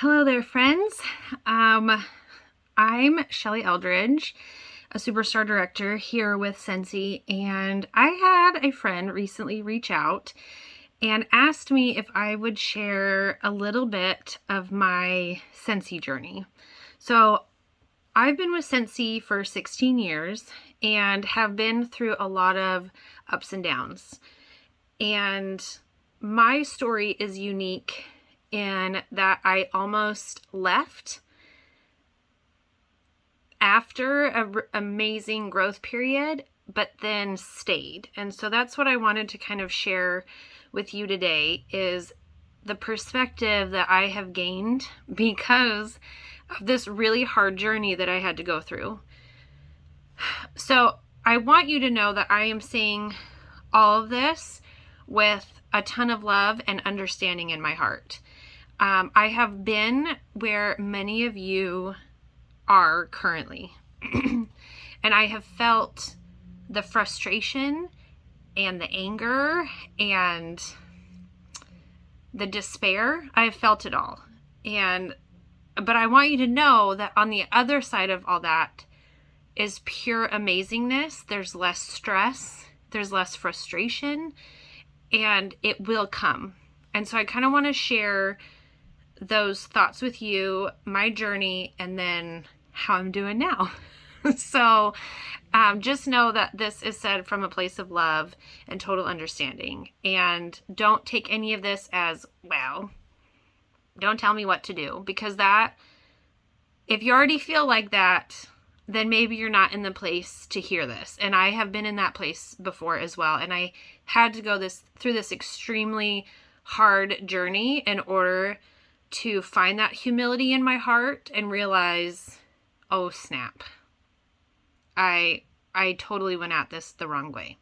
Hello there, friends. I'm Shelly Eldridge, a superstar director here with Scentsy, and I had a friend recently reach out and asked me if I would share a little bit of my Scentsy journey. So I've been with Scentsy for 16 years and have been through a lot of ups and downs. And my story is unique in that I almost left after an amazing growth period, but then stayed. And so that's what I wanted to kind of share with you today is the perspective that I have gained because of this really hard journey that I had to go through. So I want you to know that I am saying all of this with a ton of love and understanding in my heart. I have been where many of you are currently, and I have felt the frustration and the anger and the despair. I have felt it all. But I want you to know that on the other side of all that is pure amazingness. There's less stress, there's less frustration, and it will come. And so I kind of want to share those thoughts with you, my journey, and then how I'm doing now. So just know that this is said from a place of love and total understanding. And don't take any of this as, well, don't tell me what to do. Because that, if you already feel like that, then maybe you're not in the place to hear this. And I have been in that place before as well. And I had to go through this extremely hard journey in order to find that humility in my heart and realize, oh snap, I totally went at this the wrong way.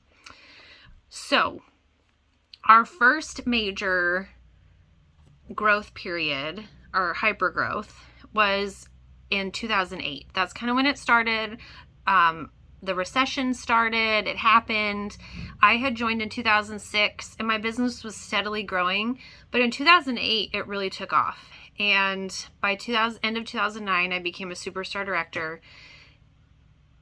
So our first major growth period, or hyper growth, was in 2008. That's kind of when it started. The recession started, it happened. I had joined in 2006 and my business was steadily growing, but in 2008 it really took off. And by end of 2009 I became a superstar director.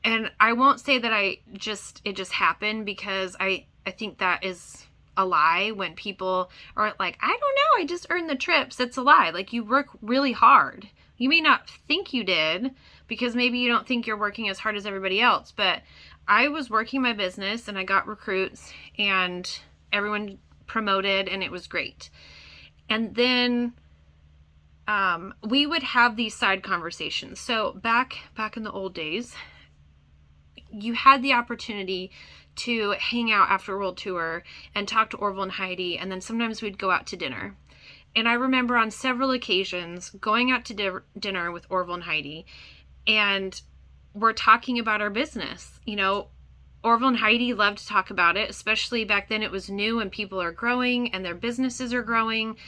And I won't say that it just happened, because I think that is a lie when people are like, I don't know, I just earned the trips. It's a lie. Like, you work really hard. You may not think you did because maybe you don't think you're working as hard as everybody else, but I was working my business and I got recruits and everyone promoted and it was great. And then we would have these side conversations. So back in the old days, you had the opportunity to hang out after a world tour and talk to Orville and Heidi, and then sometimes we'd go out to dinner. And I remember on several occasions going out to dinner with Orville and Heidi, and we're talking about our business. You know, Orville and Heidi loved to talk about it, especially back then. It was new and people are growing and their businesses are growing.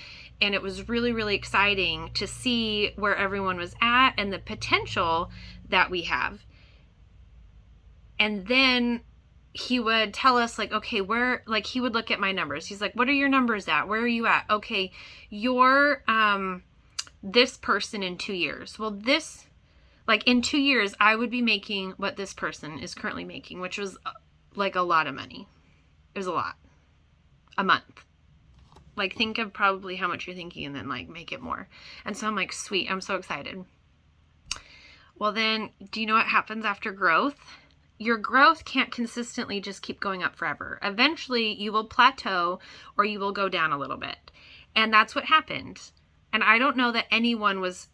And it was really, really exciting to see where everyone was at and the potential that we have. And then he would tell us, like, okay, he would look at my numbers. He's like, what are your numbers at? Where are you at? Okay, you're this person in 2 years. Well, in 2 years, I would be making what this person is currently making, which was like a lot of money. It was a lot. A month. Like, think of probably how much you're thinking and then like make it more. And so I'm like, sweet, I'm so excited. Well, then, do you know what happens after growth? Your growth can't consistently just keep going up forever. Eventually you will plateau or you will go down a little bit. And that's what happened. And I don't know that anyone was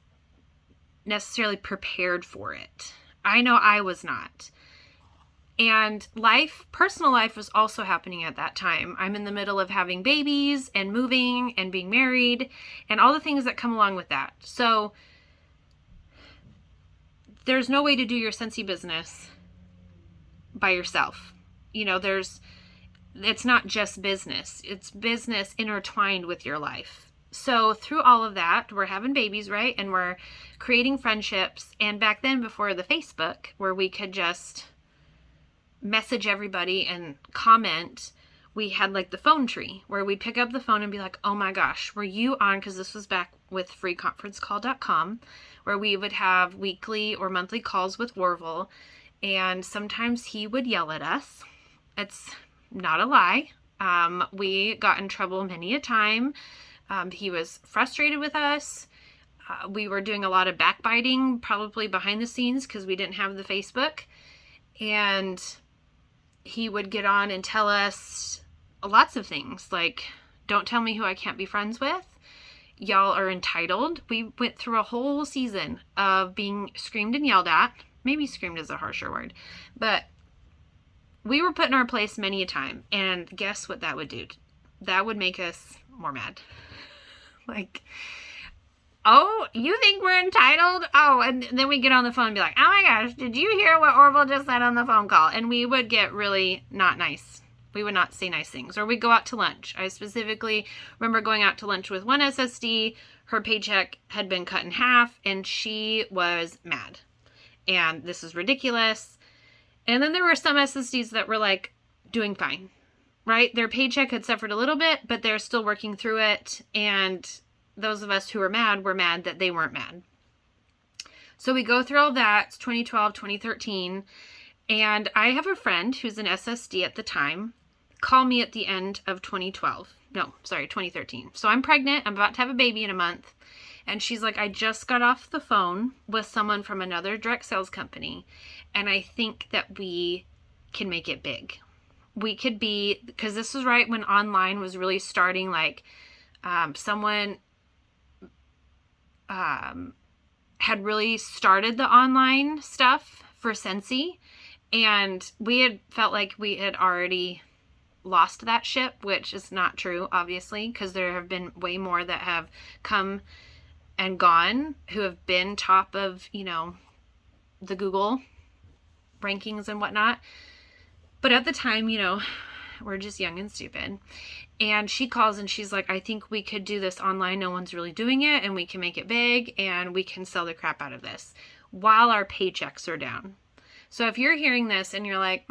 necessarily prepared for it. I know I was not. And personal life was also happening at that time. I'm in the middle of having babies and moving and being married and all the things that come along with that. So there's no way to do your Scentsy business by yourself. You know, it's not just business. It's business intertwined with your life. So through all of that, we're having babies, right? And we're creating friendships. And back then, before the Facebook, where we could just message everybody and comment, we had like the phone tree where we'd pick up the phone and be like, oh my gosh, were you on? Because this was back with freeconferencecall.com, where we would have weekly or monthly calls with Orville, and sometimes he would yell at us. It's not a lie. We got in trouble many a time. He was frustrated with us. We were doing a lot of backbiting, probably behind the scenes, because we didn't have the Facebook. And he would get on and tell us lots of things, like, don't tell me who I can't be friends with. Y'all are entitled. We went through a whole season of being screamed and yelled at. Maybe screamed is a harsher word, but we were put in our place many a time. And guess what that would do? That would make us more mad. Like, oh, you think we're entitled? Oh, and then we get on the phone and be like, oh my gosh, did you hear what Orville just said on the phone call? And we would get really not nice. We would not say nice things. Or we'd go out to lunch. I specifically remember going out to lunch with one SSD. Her paycheck had been cut in half, and she was mad. And this is ridiculous. And then there were some SSDs that were like doing fine, right? Their paycheck had suffered a little bit, but they're still working through it. And those of us who were mad that they weren't mad. So we go through all that. It's 2012, 2013. And I have a friend who's an SSD at the time call me at the end of 2013. So I'm pregnant. I'm about to have a baby in a month. And she's like, I just got off the phone with someone from another direct sales company. And I think that we can make it big. We could be, because this was right when online was really starting, like someone had really started the online stuff for Scentsy. And we had felt like we had already lost that ship, which is not true, obviously, because there have been way more that have come and gone who have been top of, the Google rankings and whatnot. But at the time, we're just young and stupid. And she calls and she's like, I think we could do this online. No one's really doing it, and we can make it big, and we can sell the crap out of this while our paychecks are down. So if you're hearing this and you're like,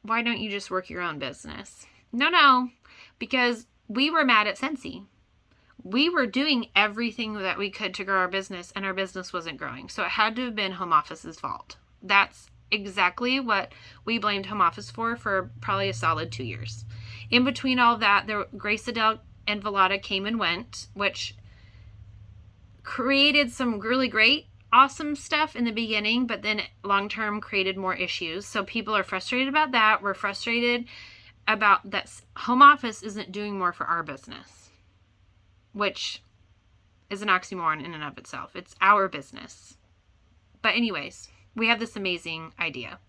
why don't you just work your own business? No, because we were mad at Scentsy. We were doing everything that we could to grow our business, and our business wasn't growing. So it had to have been home office's fault. That's exactly what we blamed home office for probably a solid 2 years. In between all of that, Grace Adele and Velada came and went, which created some really great, awesome stuff in the beginning, but then long-term created more issues. So people are frustrated about that. We're frustrated about that home office isn't doing more for our business, which is an oxymoron in and of itself. It's our business. But anyways, we have this amazing idea.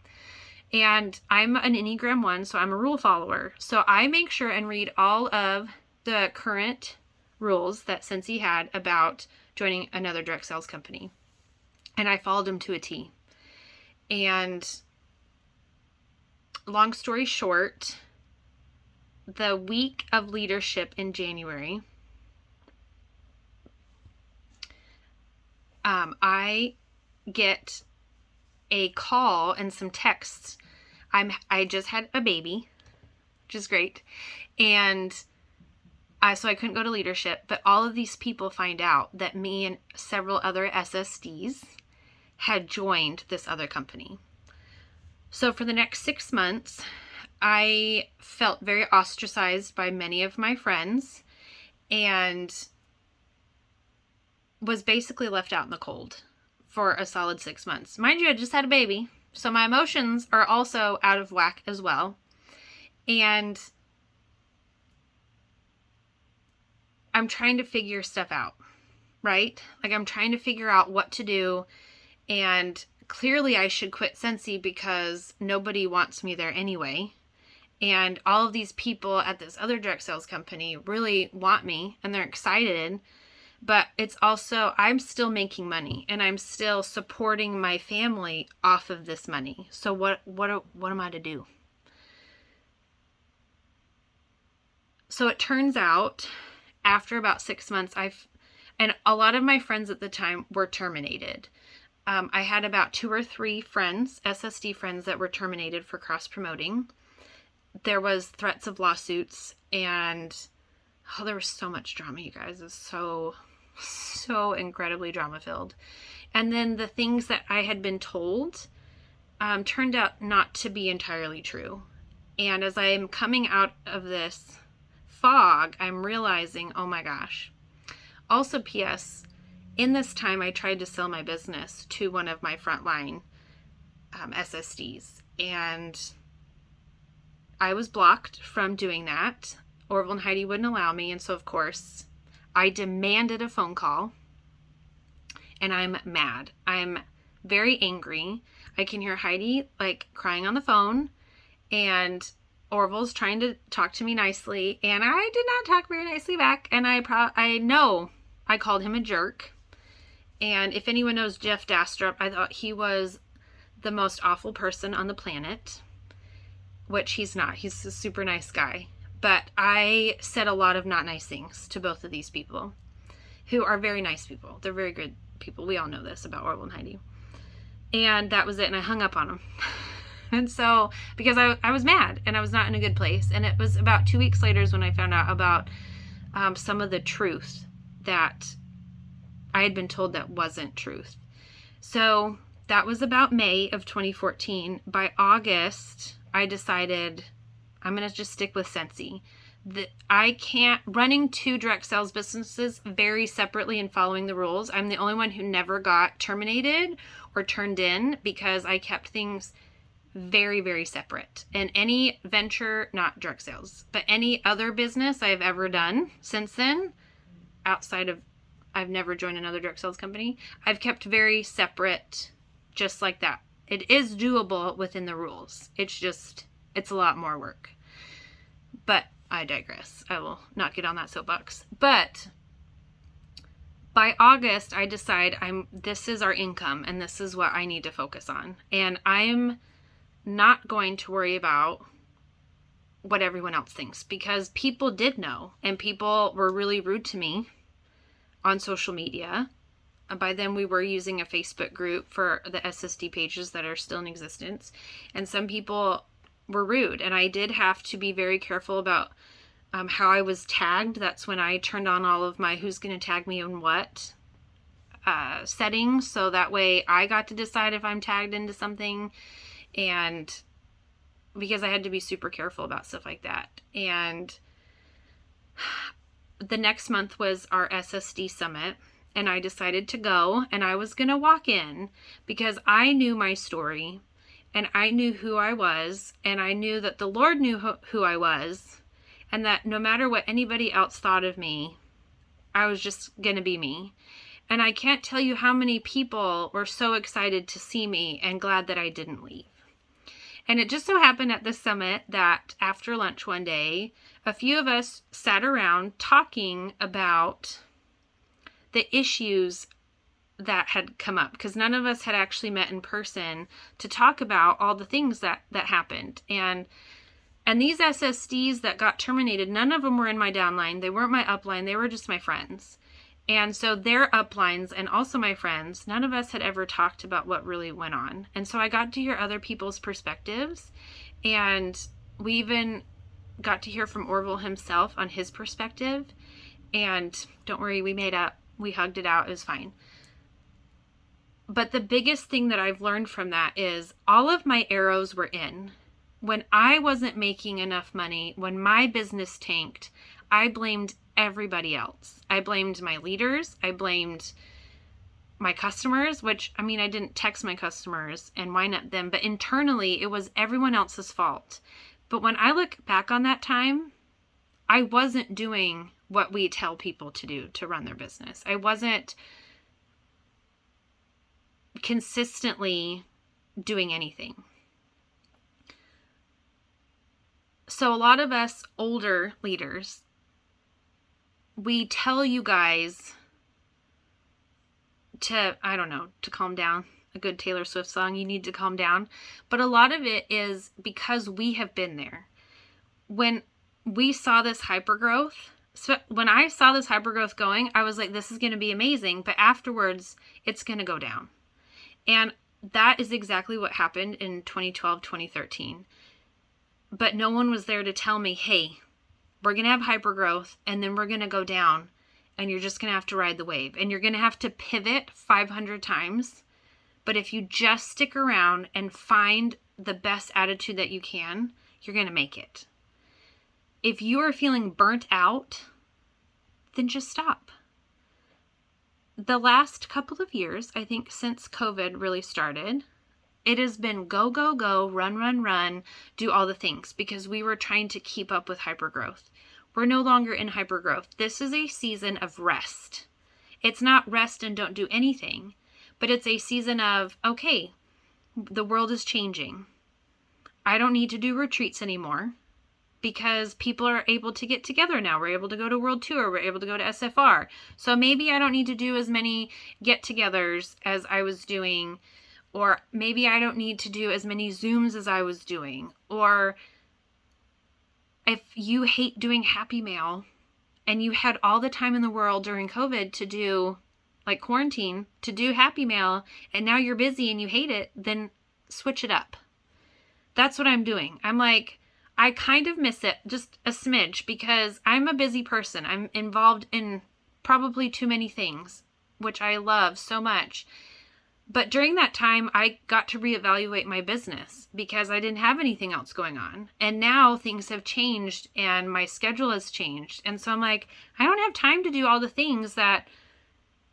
And I'm an Enneagram 1, so I'm a rule follower. So I make sure and read all of the current rules that Scentsy had about joining another direct sales company. And I followed them to a T. And long story short, the week of leadership in January, I get a call and some texts. I just had a baby, which is great. And so I couldn't go to leadership, but all of these people find out that me and several other SSDs had joined this other company. So for the next 6 months, I felt very ostracized by many of my friends and was basically left out in the cold for a solid 6 months. Mind you, I just had a baby, so my emotions are also out of whack as well. And I'm trying to figure stuff out, right? Like, I'm trying to figure out what to do, and clearly I should quit Scentsy because nobody wants me there anyway. And all of these people at this other direct sales company really want me, and they're excited. But it's also, I'm still making money, and I'm still supporting my family off of this money. So what am I to do? So it turns out, after about 6 months, and a lot of my friends at the time were terminated. I had about 2 or 3 friends, SSD friends, that were terminated for cross-promoting. There was threats of lawsuits and Oh, there was so much drama, you guys. It was so incredibly drama filled. And then the things that I had been told turned out not to be entirely true. And as I am coming out of this fog, I'm realizing, oh my gosh. Also, P.S., in this time, I tried to sell my business to one of my frontline SSDs, and I was blocked from doing that. Orville and Heidi wouldn't allow me, and so of course I demanded a phone call, and I'm mad. I'm very angry. I can hear Heidi like crying on the phone, and Orville's trying to talk to me nicely, and I did not talk very nicely back, and I know I called him a jerk. And if anyone knows Jeff Dastrup, I thought he was the most awful person on the planet, which he's not. He's a super nice guy. But I said a lot of not nice things to both of these people, who are very nice people. They're very good people. We all know this about Orville and Heidi. And that was it, and I hung up on them. And so, because I was mad, and I was not in a good place. And it was about 2 weeks later when I found out about some of the truth that I had been told that wasn't truth. So that was about May of 2014. By August, I decided I'm going to just stick with Scentsy. I can't, running two direct sales businesses very separately and following the rules. I'm the only one who never got terminated or turned in because I kept things very, very separate. And any venture, not direct sales, but any other business I've ever done since then, outside of, I've never joined another direct sales company, I've kept very separate, just like that. It is doable within the rules. It's a lot more work. But I digress. I will not get on that soapbox. But by August, I decide this is our income and this is what I need to focus on. And I'm not going to worry about what everyone else thinks, because people did know, and people were really rude to me on social media. By then we were using a Facebook group for the SSD pages that are still in existence. And some people were rude, and I did have to be very careful about how I was tagged. That's when I turned on all of my who's going to tag me in what settings, so that way I got to decide if I'm tagged into something, and because I had to be super careful about stuff like that. And the next month was our SSD summit, and I decided to go, and I was going to walk in because I knew my story, and I knew who I was, and I knew that the Lord knew who I was, and that no matter what anybody else thought of me, I was just going to be me. And I can't tell you how many people were so excited to see me and glad that I didn't leave. And it just so happened at the summit that after lunch one day, a few of us sat around talking about the issues that had come up, because none of us had actually met in person to talk about all the things that happened. And these SSDs that got terminated, none of them were in my downline. They weren't my upline. They were just my friends. And so their uplines and also my friends, none of us had ever talked about what really went on. And so I got to hear other people's perspectives, and we even got to hear from Orville himself on his perspective. And don't worry, we made up. We hugged it out. It was fine. But the biggest thing that I've learned from that is all of my arrows were in. When I wasn't making enough money, when my business tanked, I blamed everybody else. I blamed my leaders. I blamed my customers, which, I mean, I didn't text my customers and whine at them, but internally it was everyone else's fault. But when I look back on that time, I wasn't doing what we tell people to do to run their business. I wasn't consistently doing anything. So a lot of us older leaders, we tell you guys to, I don't know, to calm down. A good Taylor Swift song, you need to calm down. But a lot of it is because we have been there. When we saw this hypergrowth, so when I saw this hypergrowth going, I was like, this is going to be amazing. But afterwards, it's going to go down. And that is exactly what happened in 2012, 2013. But no one was there to tell me, hey, we're going to have hypergrowth, and then we're going to go down, and you're just going to have to ride the wave, and you're going to have to pivot 500 times. But if you just stick around and find the best attitude that you can, you're going to make it. If you are feeling burnt out, then just stop. The last couple of years, I think since COVID really started, it has been go, go, go, run, run, run, do all the things, because we were trying to keep up with hypergrowth. We're no longer in hypergrowth. This is a season of rest. It's not rest and don't do anything, but it's a season of, okay, the world is changing. I don't need to do retreats anymore because people are able to get together now. We're able to go to World Tour. We're able to go to SFR. So maybe I don't need to do as many get-togethers as I was doing, or maybe I don't need to do as many Zooms as I was doing. Or if you hate doing Happy Mail and you had all the time in the world during COVID to do, like quarantine, to do Happy Mail, and now you're busy and you hate it, then switch it up. That's what I'm doing. I'm like, I kind of miss it just a smidge because I'm a busy person. I'm involved in probably too many things, which I love so much. But during that time, I got to reevaluate my business because I didn't have anything else going on. And now things have changed and my schedule has changed. And so I'm like, I don't have time to do all the things that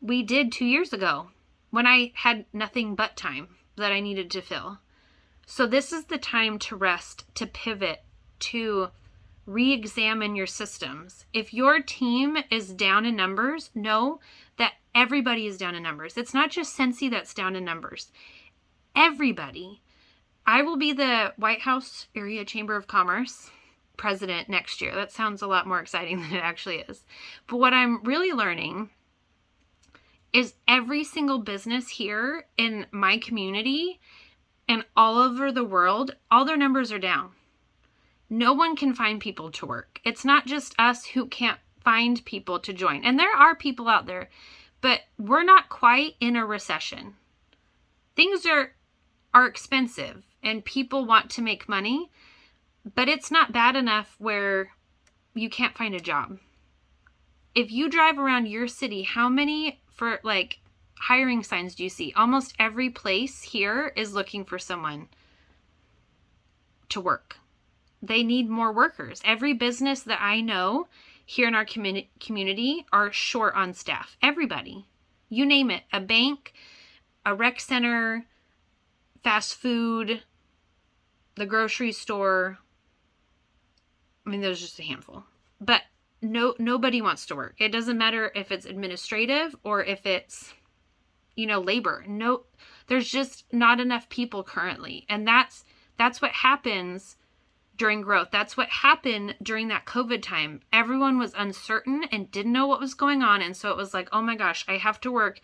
we did 2 years ago when I had nothing but time that I needed to fill. So this is the time to rest, to pivot, to re-examine your systems. If your team is down in numbers, know that everybody is down in numbers. It's not just Scentsy that's down in numbers. Everybody. I will be the White House Area Chamber of Commerce president next year. That sounds a lot more exciting than it actually is. But what I'm really learning is every single business here in my community and all over the world, all their numbers are down. No one can find people to work. It's not just us who can't find people to join. And there are people out there, but we're not quite in a recession. Things are expensive and people want to make money, but it's not bad enough where you can't find a job. If you drive around your city, how many for like hiring signs do you see? Almost every place here is looking for someone to work. They need more workers. Every business that I know here in our community are short on staff. Everybody. You name it. A bank, a rec center, fast food, the grocery store. I mean, there's just a handful. But nobody wants to work. It doesn't matter if it's administrative or if it's, labor. No, there's just not enough people currently. And that's what happens during growth. That's what happened during that COVID time. Everyone was uncertain and didn't know what was going on. And so it was like, oh my gosh, I have to work.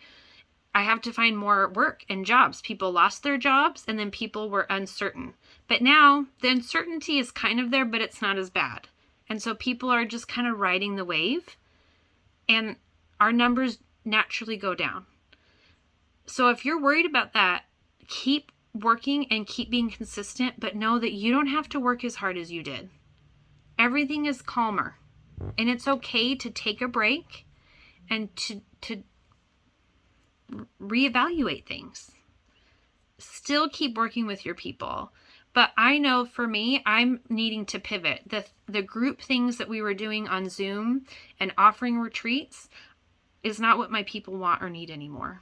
I have to find more work and jobs. People lost their jobs and then people were uncertain. But now the uncertainty is kind of there, but it's not as bad. And so people are just kind of riding the wave and our numbers naturally go down. So if you're worried about that, keep working and keep being consistent, but know that you don't have to work as hard as you did. Everything is calmer, and it's okay to take a break and to reevaluate things. Still keep working with your people, but I know for me, I'm needing to pivot. The group things that we were doing on Zoom and offering retreats is not what my people want or need anymore.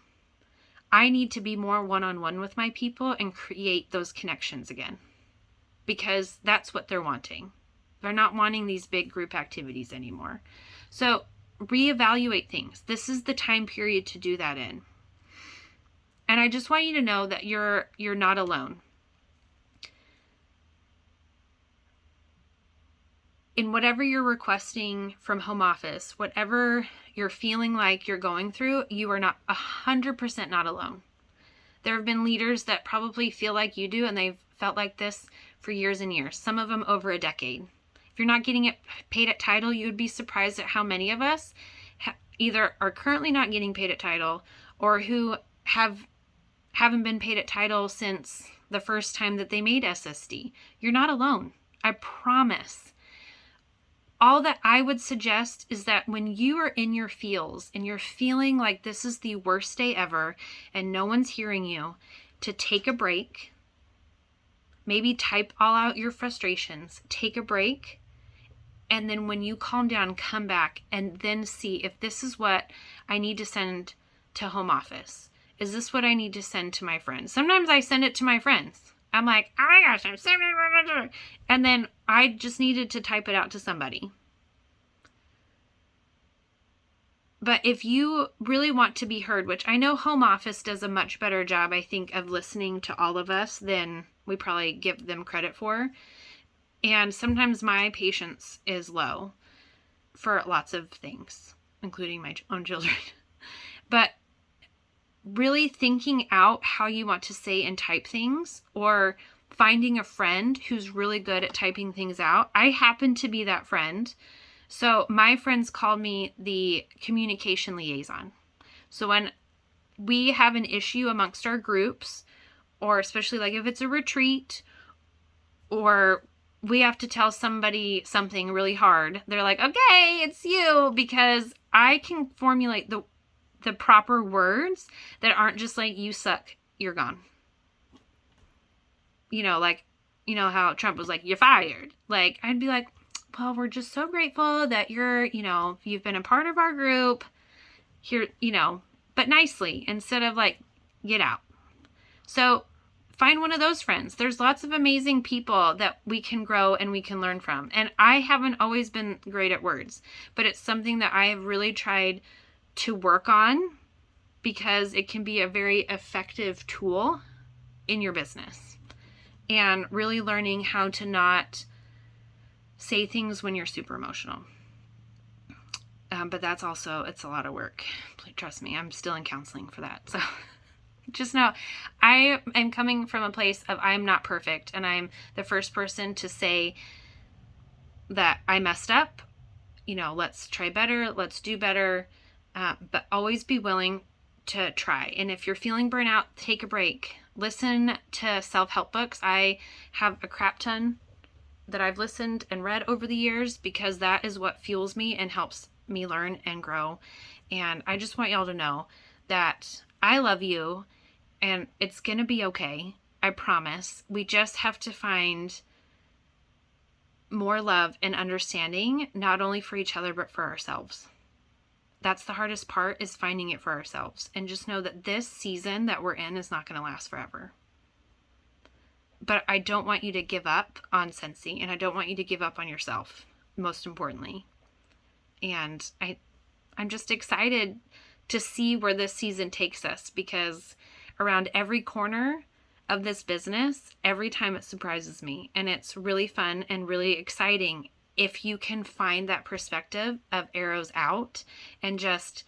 I need to be more one-on-one with my people and create those connections again because that's what they're wanting. They're not wanting these big group activities anymore. So reevaluate things. This is the time period to do that in. And I just want you to know that you're not alone. In whatever you're requesting from home office, whatever you're feeling like you're going through, you are not 100% not alone. There have been leaders that probably feel like you do, and they've felt like this for years and years, some of them over a decade. If you're not getting it paid at title, you would be surprised at how many of us either are currently not getting paid at title or who haven't been paid at title since the first time that they made SSD. You're not alone. I promise. all that I would suggest is that when you are in your feels and you're feeling like this is the worst day ever and no one's hearing you, to take a break, maybe type all out your frustrations, take a break, and then when you calm down, come back and then see if this is what I need to send to home office. Is this what I need to send to my friends? Sometimes I send it to my friends. I'm like, oh my gosh, I'm sending it. And then I just needed to type it out to somebody. But if you really want to be heard, which I know home office does a much better job, I think, of listening to all of us than we probably give them credit for. And sometimes my patience is low for lots of things, including my own children. But really thinking out how you want to say and type things, or finding a friend who's really good at typing things out. I happen to be that friend. So my friends call me the communication liaison. So when we have an issue amongst our groups, or especially like if it's a retreat, or we have to tell somebody something really hard, they're like, okay, it's you, because I can formulate the proper words that aren't just like, you suck, you're gone. Like, how Trump was like, you're fired. Like, I'd be like, well, we're just so grateful that you've been a part of our group here, but nicely, instead of like, get out. So find one of those friends. There's lots of amazing people that we can grow and we can learn from. And I haven't always been great at words, but it's something that I have really tried to work on, because it can be a very effective tool in your business, and really learning how to not say things when you're super emotional. But that's also, it's a lot of work. Trust me, I'm still in counseling for that. So just know I am coming from a place of I'm not perfect, and I'm the first person to say that I messed up. Let's try better, let's do better. But always be willing to try. And if you're feeling burnout, take a break. Listen to self-help books. I have a crap ton that I've listened and read over the years, because that is what fuels me and helps me learn and grow. And I just want y'all to know that I love you, and it's going to be okay. I promise. We just have to find more love and understanding, not only for each other, but for ourselves. That's the hardest part, is finding it for ourselves. And just know that this season that we're in is not going to last forever. But I don't want you to give up on Scentsy, and I don't want you to give up on yourself, most importantly. And I'm just excited to see where this season takes us, because around every corner of this business, every time it surprises me, and it's really fun and really exciting if you can find that perspective of arrows out, and just,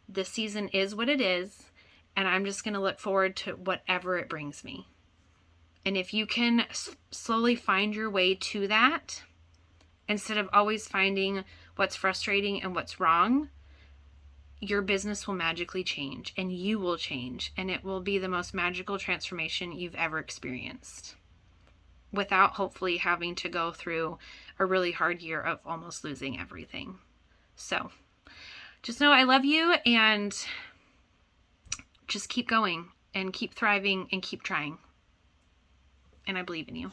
the season is what it is, and I'm just going to look forward to whatever it brings me. And if you can slowly find your way to that, instead of always finding what's frustrating and what's wrong, your business will magically change, and you will change, and it will be the most magical transformation you've ever experienced, without hopefully having to go through a really hard year of almost losing everything. So just know I love you, and just keep going and keep thriving and keep trying. And I believe in you.